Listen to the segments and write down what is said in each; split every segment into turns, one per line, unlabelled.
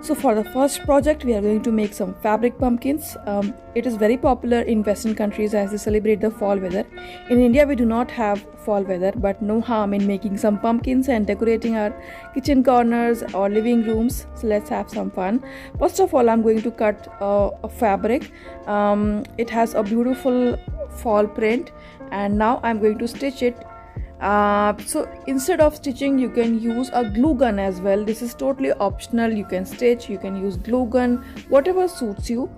So for the first project, we are going to make some fabric pumpkins. It is very popular in Western countries as they celebrate the fall weather. In India, we do not have fall weather, but no harm in making some pumpkins and decorating our kitchen corners or living rooms. So let's have some fun. First of all, I'm going to cut a fabric. It has a beautiful fall print, and now I'm going to stitch it. So instead of stitching, you can use a glue gun as well. This is totally optional. You can stitch, you can use glue gun, whatever suits you.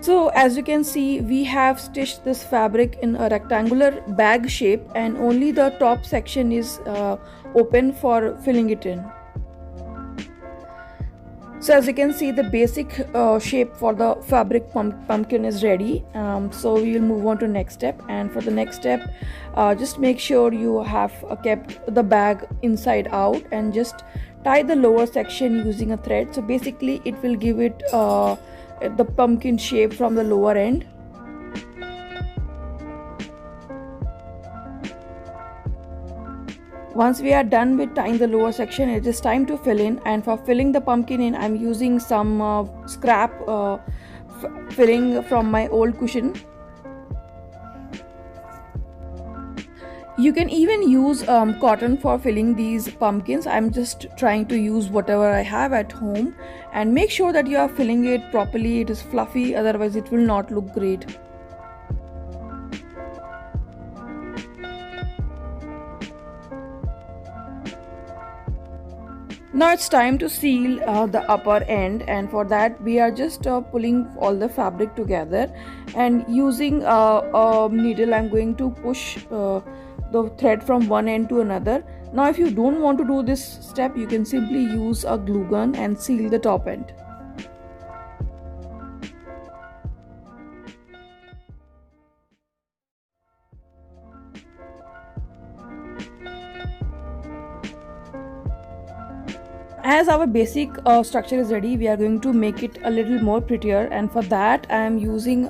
So as you can see, we have stitched this fabric in a rectangular bag shape, and only the top section is open for filling it in. So as you can see, the basic shape for the fabric pumpkin is ready. So we will move on to next step, and for the next step, just make sure you have kept the bag inside out and just tie the lower section using a thread. So basically it will give it the pumpkin shape from the lower end. Once we are done with tying the lower section, it is time to fill in, and for filling the pumpkin in, I'm using some scrap filling from my old cushion. You can even use cotton for filling these pumpkins. I'm just trying to use whatever I have at home, and make sure that you are filling it properly. It is fluffy, otherwise it will not look great. Now it's time to seal the upper end, and for that we are just pulling all the fabric together, and using a needle I'm going to push the thread from one end to another. Now if you don't want to do this step, you can simply use a glue gun and seal the top end. As our basic structure is ready, we are going to make it a little more prettier, and for that I am using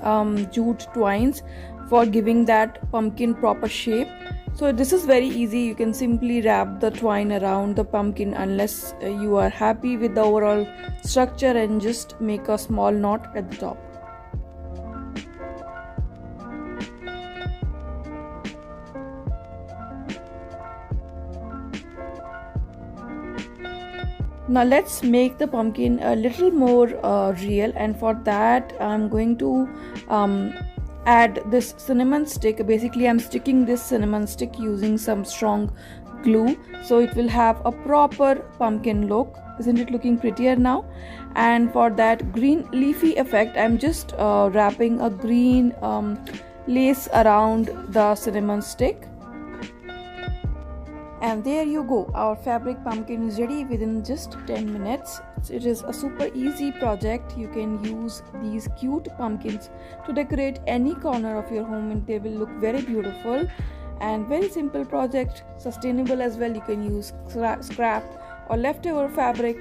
jute twines for giving that pumpkin proper shape. So this is very easy. You can simply wrap the twine around the pumpkin unless you are happy with the overall structure, and just make a small knot at the top. Now let's make the pumpkin a little more real, and for that I'm going to add this cinnamon stick. Basically I'm sticking this cinnamon stick using some strong glue, so it will have a proper pumpkin look. Isn't it looking prettier now? And for that green leafy effect, I'm just wrapping a green lace around the cinnamon stick. And there you go, our fabric pumpkin is ready within just 10 minutes. It is a super easy project. You can use these cute pumpkins to decorate any corner of your home, and they will look very beautiful. And very simple project, sustainable as well. You can use scrap or leftover fabric